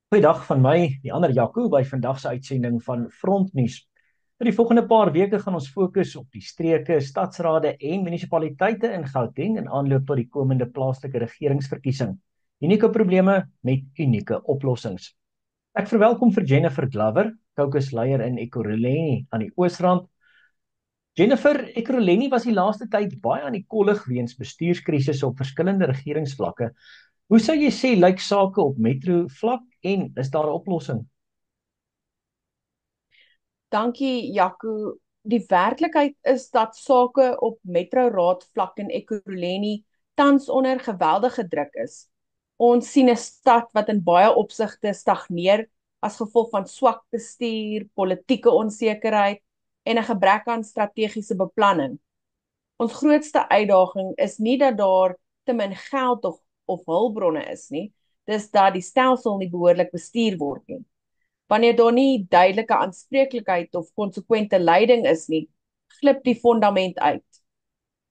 Goeiedag van my, die ander Jaco by vandag se uitsending van Frontnuus. Vir die volgende paar weke gaan ons fokus op die streke, stadsrade en munisipaliteite in Gauteng in aanloop tot die komende plaaslike regeringsverkiesing. Unieke probleme met unieke oplossings. Ek verwelkom vir Jennifer Glover, caucusleier in Ekurhuleni aan die Oosrand. Jennifer, Ekurhuleni was die laaste tyd baie aan die kollig weens bestuurskrisisse op verskillende regeringsvlakke. Hoe sou jy sê lyk sake op metro vlak en is daar 'n oplossing? Dankie, Jaco. Die werklikheid is dat sake op metroraad vlak in Ekurhuleni tans onder geweldige druk is. Ons sien 'n stad wat in baie opsigte stagneer as gevolg van swak bestuur, politieke onsekerheid en 'n gebrek aan strategiese beplanning. Ons grootste uitdaging is nie dat daar te min geld of hulpbronne is nie, dis dat die stelsel nie behoorlik bestuur word nie. Wanneer daar nie duidelike aanspreeklikheid of konsekwente leiding is nie, glip die fondament uit.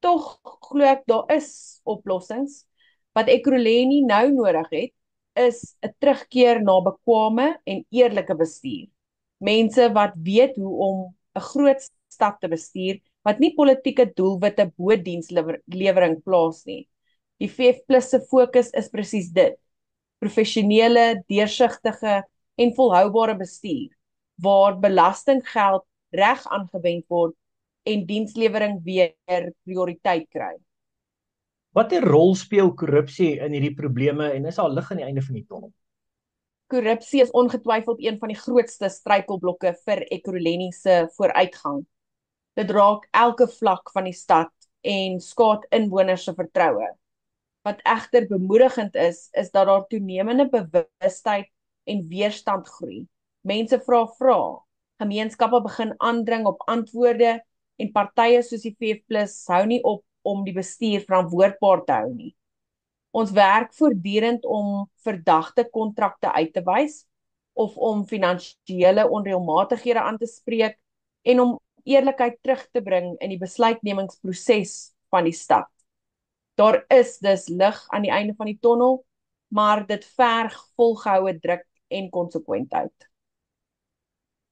Tog glo ek daar is oplossings. Wat Ekurhuleni nou nodig het, is 'n terugkeer na bekwame en eerlike bestuur. Mense wat weet hoe om 'n groot stad te bestuur, wat nie politieke doelwitte bo dienslewering plaas nie. Die VF+ se fokus is presies dit: professionele, deursigtige en volhoubare bestuur, waar belastinggeld reg aangewend word en dienslewering weer prioriteit kry. Watter rol speel korrupsie in hierdie probleme en is daar lig aan die einde van die tonnel? Korrupsie is ongetwyfeld een van die grootste struikelblokke vir Ekurhuleni se vooruitgang. Dit raak elke vlak van die stad en skaad inwoners se vertroue. Wat egter bemoedigend is dat daar toenemende bewustheid en weerstand groei. Mense vra, gemeenskappe begin aandring op antwoorde en partye soos die VF+ hou nie op om die bestuur verantwoordbaar te hou nie. Ons werk voortdurend om verdagte kontrakte uit te wys of om finansiële onreëlmatighede aan te spreek en om eerlikheid terug te bring in die besluitnemingsproses van die stad. Daar is dus lig aan die einde van die tonnel, maar dit verg volgehoue druk en konsekwentheid.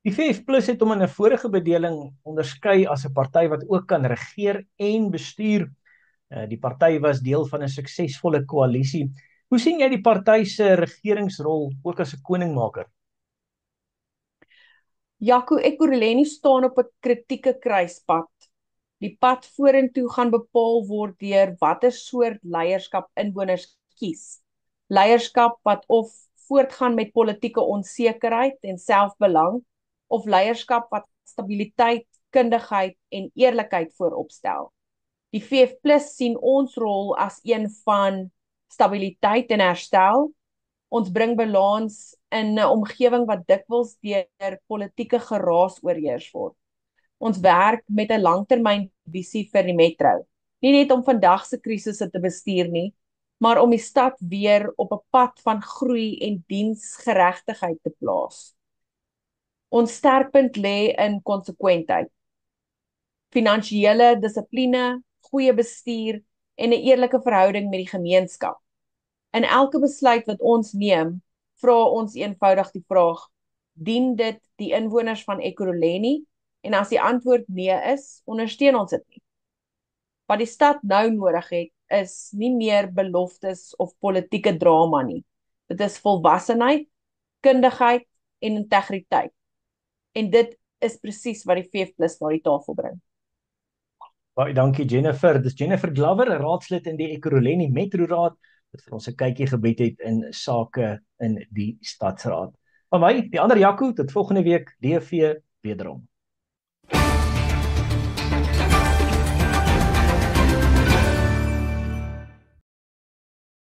Die VF+ het hom in 'n vorige bedeling onderskei as 'n party wat ook kan regeer en bestuur. Die party was deel van 'n suksesvolle koalisie. Hoe sien jy die party se regeringsrol ook as 'n koningmaker? Jaco, Ekurhuleni staan op 'n kritieke kruispunt. Die pad vorentoe gaan bepaal word deur watter soort leierskap inwoners kies. Leierskap wat of voortgaan met politieke onsekerheid en selfbelang, of leierskap wat stabiliteit, kundigheid en eerlikheid vooropstel. Die VF+ sien ons rol as een van stabiliteit en herstel. Ons bring balans in 'n omgewing wat dikwels deur politieke geraas oorheers word. Ons werk met 'n langtermynvisie vir die metro. Nie net om vandag se krisisse te bestuur nie, maar om die stad weer op 'n pad van groei en diensgeregtigheid te plaas. Ons sterkpunt lê in konsekwentheid, finansiële dissipline, goeie bestuur en 'n eerlike verhouding met die gemeenskap. In elke besluit wat ons neem, vra ons eenvoudig die vraag: dien dit die inwoners van Ekurhuleni? En as die antwoord nee is, ondersteun ons dit nie. Wat die stad nou nodig het, is nie meer beloftes of politieke drama nie. Dit is volwassenheid, kundigheid en integriteit. En dit is presies wat die VF+ na die tafel bring. Baie dankie Jennifer. Dis Jennifer Glover, 'n raadslid in die Ekurhuleni Metroraad wat vir ons 'n kykie gebied het in sake in die stadsraad. Van my, die ander Jaco, tot volgende week, DV wederom.